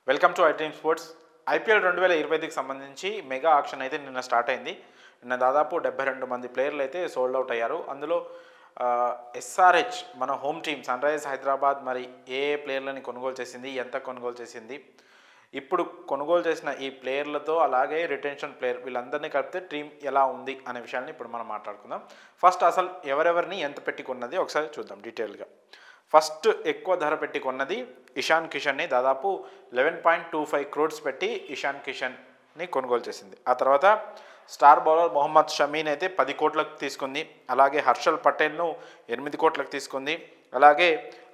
Welcome to I dream sports. IPL 2025కి సంబంధించి mega auction అయితే నిన్న స్టార్ట్ అయింది. నిన్న దాదాపు 72 మంది ప్లేయర్లు అయితే సోల్డ్ అవుట్ అయ్యారు. అందులో ఎస్ఆర్హెచ్ మన home team Sunrisers Hyderabad మరి ఏ ప్లేయర్లని కొనుగోలు చేసింది, ఎంత కొనుగోలు చేసింది, ఇప్పుడు కొనుగోలు చేసిన ఈ ప్లేయర్లతో అలాగే రిటెన్షన్ ప్లేయర్ వీళ్ళందరినీ కలిపితే టీం ఎలా ఉంది అనే విషయాన్ని ఇప్పుడు మనం మాట్లాడుకుందాం. ఫస్ట్ అసలు ఎవరెవరిని ఎంత పెట్టి కొన్నది ఒకసారి చూద్దాం డీటెయిల్గా. ఫస్ట్ ఎక్కువ ధర పెట్టి కొన్నది ఇషాన్ కిషన్ని. దాదాపు 11.25 crores పెట్టి ఇషాన్ కిషన్ని కొనుగోలు చేసింది. ఆ తర్వాత స్టార్ బౌలర్ మొహమ్మద్ షమీని అయితే 10 కోట్లకు తీసుకుంది. అలాగే హర్షల్ పటేల్ను 8 కోట్లకు తీసుకుంది. అలాగే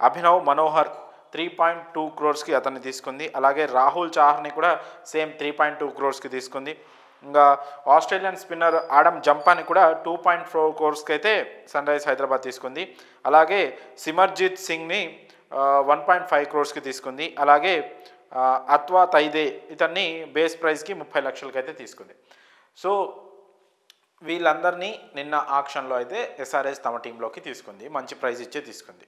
అభినవ్ మనోహర్ 3.2 crores అతన్ని తీసుకుంది. అలాగే రాహుల్ చాహర్ని కూడా సేమ్ 3.2 crores తీసుకుంది. ఇంకా ఆస్ట్రేలియన్ స్పిన్నర్ ఆడమ్ జంపాని కూడా 2.4 crores అయితే సన్ రైజర్స్ హైదరాబాద్ తీసుకుంది. అలాగే సిమర్జిత్ సింగ్ని 1.5 crores తీసుకుంది. అలాగే అత్వా తైదే ఇతన్ని బేస్ ప్రైస్కి 30 లక్షలకి అయితే తీసుకుంది. సో వీళ్ళందరినీ నిన్న ఆక్షన్లో అయితే ఎస్ఆర్హెచ్ తమ టీంలోకి తీసుకుంది, మంచి ప్రైజ్ ఇచ్చే తీసుకుంది.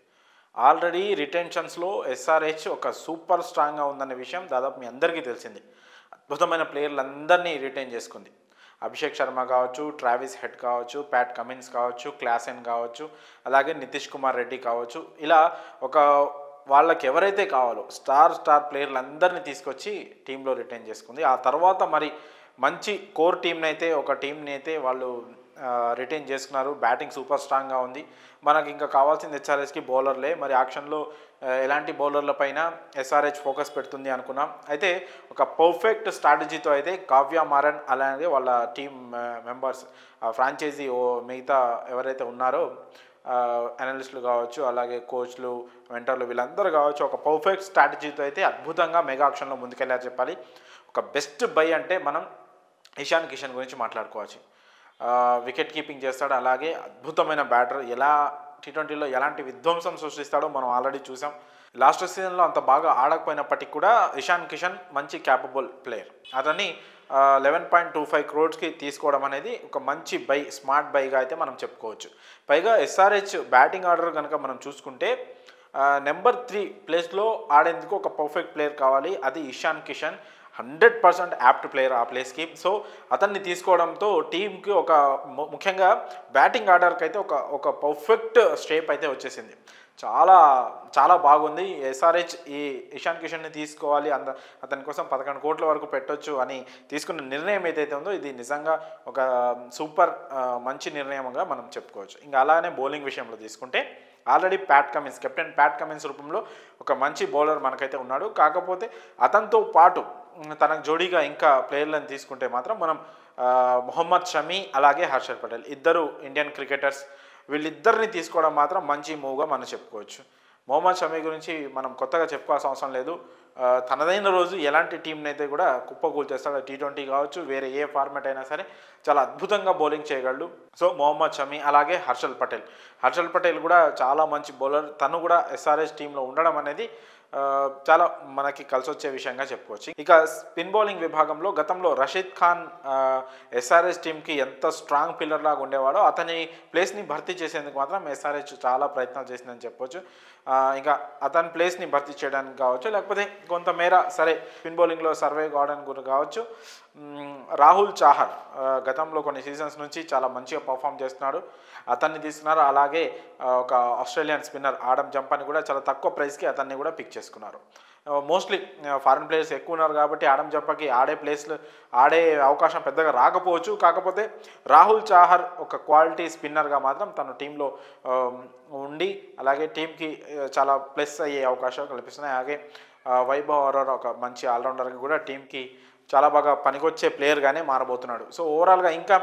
ఆల్రెడీ రిటెన్షన్స్లో ఎస్ఆర్హెచ్ ఒక సూపర్ స్ట్రాంగ్గా ఉందనే విషయం దాదాపు మీ అందరికీ తెలిసింది. అద్భుతమైన ప్లేయర్లందరినీ రిటైన్ చేసుకుంది. అభిషేక్ శర్మ కావచ్చు, ట్రావిస్ హెడ్ కావచ్చు, ప్యాట్ కమిన్స్ కావచ్చు, క్లాసెన్ కావచ్చు, అలాగే నితీష్ కుమార్ రెడ్డి కావచ్చు, ఇలా ఒక వాళ్ళకి ఎవరైతే కావాలో స్టార్ ప్లేయర్లందరినీ తీసుకొచ్చి టీంలో రిటైన్ చేసుకుంది. ఆ తర్వాత మరి మంచి కోర్ టీంని అయితే ఒక టీంని అయితే వాళ్ళు రిటైన్ చేసుకున్నారు. బ్యాటింగ్ సూపర్ స్ట్రాంగ్గా ఉంది. మనకి ఇంకా కావాల్సింది హెచ్ఆర్హెచ్కి బౌలర్లే. మరి ఆక్షన్లో ఎలాంటి బౌలర్ల పైన ఎస్ఆర్హెచ్ ఫోకస్ పెడుతుంది అనుకున్నాం. అయితే ఒక పర్ఫెక్ట్ స్ట్రాటజీతో అయితే కావ్య మారన్ అలాగే వాళ్ళ టీం మెంబర్స్ ఫ్రాంచైజీ మిగతా ఎవరైతే ఉన్నారో అనలిస్టులు కావచ్చు, అలాగే కోచ్లు, మెంటర్లు వీళ్ళందరూ కావచ్చు, ఒక పర్ఫెక్ట్ స్ట్రాటజీతో అయితే అద్భుతంగా మెగా ఆక్షన్లో ముందుకెళ్ళారు చెప్పాలి. ఒక బెస్ట్ బై అంటే మనం ఇషాన్ కిషన్ గురించి మాట్లాడుకోవచ్చు. వికెట్ కీపింగ్ చేస్తాడు, అలాగే అద్భుతమైన బ్యాటర్. ఎలా T20లో ఎలాంటి విధ్వంసం సృష్టిస్తాడో మనం ఆల్రెడీ చూసాం. లాస్ట్ సీజన్లో అంత బాగా ఆడకపోయినప్పటికీ కూడా ఇషాన్ కిషన్ మంచి క్యాపబుల్ ప్లేయర్. అతన్ని 11.25 crores తీసుకోవడం అనేది ఒక మంచి బై, స్మార్ట్ బైగా అయితే మనం చెప్పుకోవచ్చు. పైగా ఎస్ఆర్హెచ్ బ్యాటింగ్ ఆర్డర్ కనుక మనం చూసుకుంటే నెంబర్ 3 ప్లేస్లో ఆడేందుకు ఒక పర్ఫెక్ట్ ప్లేయర్ కావాలి. అది ఇషాన్ కిషన్ 100% యాప్ట్ ప్లేయర్ ఆ ప్లేస్కి. సో అతన్ని తీసుకోవడంతో టీంకి ఒక ముఖ్యంగా బ్యాటింగ్ ఆర్డర్కి అయితే ఒక పర్ఫెక్ట్ షేప్ అయితే వచ్చేసింది. చాలా చాలా బాగుంది. ఎస్ఆర్హెచ్ ఈ ఇషాన్ కిషన్ని తీసుకోవాలి, అతని కోసం 11 కోట్ల వరకు పెట్టొచ్చు అని తీసుకున్న నిర్ణయం ఏదైతే ఉందో ఇది నిజంగా ఒక సూపర్ మంచి నిర్ణయంగా మనం చెప్పుకోవచ్చు. ఇంకా అలానే బౌలింగ్ విషయంలో తీసుకుంటే ఆల్రెడీ కెప్టెన్ ప్యాట్ కమిన్స్ రూపంలో ఒక మంచి బౌలర్ మనకైతే ఉన్నాడు. కాకపోతే అతనితో పాటు తనకు జోడీగా ఇంకా ప్లేయర్లను తీసుకుంటే మాత్రం మనం మొహమ్మద్ షమీ అలాగే హర్షల్ పటేల్ ఇద్దరు ఇండియన్ క్రికెటర్స్, వీళ్ళిద్దరిని తీసుకోవడం మాత్రం మంచి మూవ్గా మనం చెప్పుకోవచ్చు. మొహమ్మద్ షమీ గురించి మనం కొత్తగా చెప్పుకోవాల్సిన అవసరం లేదు. తనదైన రోజు ఎలాంటి టీంని అయితే కూడా కుప్పకూల్ చేస్తాడు. T20 కావచ్చు, వేరే ఏ ఫార్మాట్ అయినా సరే చాలా అద్భుతంగా బౌలింగ్ చేయగలడు. సో మొహమ్మద్ షమీ అలాగే హర్షల్ పటేల్ కూడా చాలా మంచి బౌలర్. తను కూడా ఎస్ఆర్హెచ్ టీంలో ఉండడం అనేది చాలా మనకి కలిసి వచ్చే విషయంగా చెప్పుకోవచ్చు. ఇక స్పిన్ బౌలింగ్ విభాగంలో గతంలో రషీద్ ఖాన్ ఎస్ఆర్హెచ్ టీంకి ఎంత స్ట్రాంగ్ పిల్లర్ లాగా ఉండేవాడో అతని ప్లేస్ని భర్తీ చేసేందుకు మాత్రం ఎస్ఆర్హెచ్ చాలా ప్రయత్నాలు చేసిందని చెప్పొచ్చు. ఇంకా అతని ప్లేస్ని భర్తీ చేయడానికి కావచ్చు, లేకపోతే కొంతమేర సరే స్పిన్ బౌలింగ్లో సర్వే కావడానికి కూడా కావచ్చు. రాహుల్ చాహర్ గతంలో కొన్ని సీజన్స్ నుంచి చాలా మంచిగా పర్ఫామ్ చేస్తున్నాడు, అతన్ని తీసుకున్నారు. అలాగే ఒక ఆస్ట్రేలియన్ స్పిన్నర్ ఆడమ్ జంపాని కూడా చాలా తక్కువ ప్రైస్కి అతన్ని కూడా పిక్ చేసుకున్నారు. మోస్ట్లీ ఫారిన్ ప్లేయర్స్ ఎక్కువ ఉన్నారు కాబట్టి ఆడమ్ జంపాకి ఆడే అవకాశం పెద్దగా రాకపోవచ్చు. కాకపోతే రాహుల్ చాహర్ ఒక క్వాలిటీ స్పిన్నర్గా మాత్రం తన టీంలో ఉండి అలాగే టీంకి చాలా ప్లస్ అయ్యే అవకాశాలు కల్పిస్తున్నాయి. అలాగే వైభవ్ అరోరా ఒక మంచి ఆల్రౌండర్కి కూడా టీంకి చాలా బాగా పనికొచ్చే ప్లేయర్గానే మారబోతున్నాడు. సో ఓవరాల్గా ఇంకా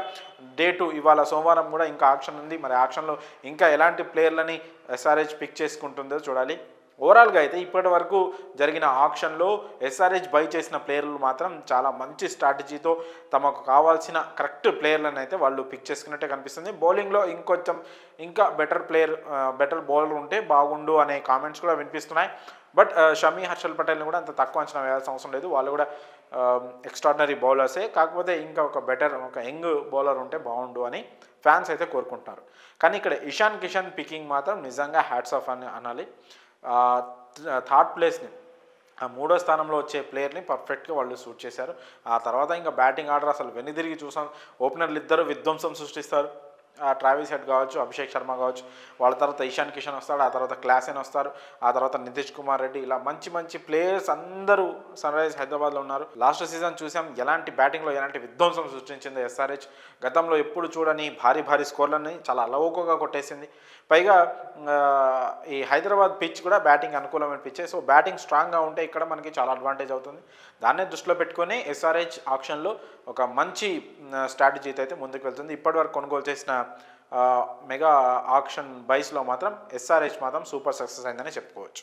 డే 2 ఇవాళ సోమవారం కూడా ఇంకా ఆక్షన్ ఉంది. మరి ఆక్షన్లో ఇంకా ఎలాంటి ప్లేయర్లని ఎస్ఆర్హెచ్ పిక్ చేసుకుంటుందో చూడాలి. ఓవరాల్గా అయితే ఇప్పటి వరకు జరిగిన ఆక్షన్లో ఎస్ఆర్హెచ్ బై చేసిన ప్లేయర్లు మాత్రం చాలా మంచి స్ట్రాటజీతో తమకు కావాల్సిన కరెక్ట్ ప్లేయర్లను అయితే వాళ్ళు పిక్ చేసుకున్నట్టే కనిపిస్తుంది. బౌలింగ్లో ఇంకా బెటర్ బౌలర్ ఉంటే బాగుండు అనే కామెంట్స్ కూడా వినిపిస్తున్నాయి. బట్ షమీ, హర్షల్ పటేల్ని కూడా అంత తక్కువ అంచనా వేయాల్సిన అవసరం లేదు. వాళ్ళు కూడా ఎక్స్ట్రాడినరీ బౌలర్సే. కాకపోతే ఇంకా ఒక యంగ్ బౌలర్ ఉంటే బాగుండు అని ఫ్యాన్స్ అయితే కోరుకుంటున్నారు. కానీ ఇక్కడ ఇషాన్ కిషన్ పికింగ్ మాత్రం నిజంగా హ్యాట్స్ ఆఫ్ అని అనాలి. థర్డ్ ప్లేస్ని ఆ మూడో స్థానంలో వచ్చే ప్లేయర్ని పర్ఫెక్ట్గా వాళ్ళు సూట్ చేశారు. ఆ తర్వాత ఇంకా బ్యాటింగ్ ఆర్డర్ అసలు వెనుదిరిగి చూసాం. ఓపెనర్లు ఇద్దరు విధ్వంసం సృష్టిస్తారు. ట్రావిస్ హెడ్ కావచ్చు, అభిషేక్ శర్మ కావచ్చు, వాళ్ళ తర్వాత ఇషాన్ కిషన్ వస్తాడు, ఆ తర్వాత క్లాసెన్ వస్తారు, ఆ తర్వాత నితీష్ కుమార్ రెడ్డి, ఇలా మంచి మంచి ప్లేయర్స్ అందరూ సన్ రైజర్స్ హైదరాబాద్లో ఉన్నారు. లాస్ట్ సీజన్ చూసాం ఎలాంటి బ్యాటింగ్లో ఎలాంటి విధ్వంసం సృష్టించింది ఎస్ఆర్హెచ్. గతంలో ఎప్పుడు చూడని భారీ భారీ స్కోర్లని చాలా అలవోకగా కొట్టేసింది. పైగా ఈ హైదరాబాద్ పిచ్ కూడా బ్యాటింగ్ అనుకూలమైన పిచ్చే. సో బ్యాటింగ్ స్ట్రాంగ్గా ఉంటే ఇక్కడ మనకి చాలా అడ్వాంటేజ్ అవుతుంది. దాన్నే దృష్టిలో పెట్టుకొని ఎస్ఆర్హెచ్ ఆక్షన్లో ఒక మంచి స్ట్రాటజీతో అయితే ముందుకు వెళ్తుంది. ఇప్పటివరకు కొనుగోలు చేసిన మెగా ఆక్షన్ బైస్లో మాత్రం ఎస్ఆర్హెచ్ మాత్రం సూపర్ సక్సెస్ అయిందని చెప్పుకోవచ్చు.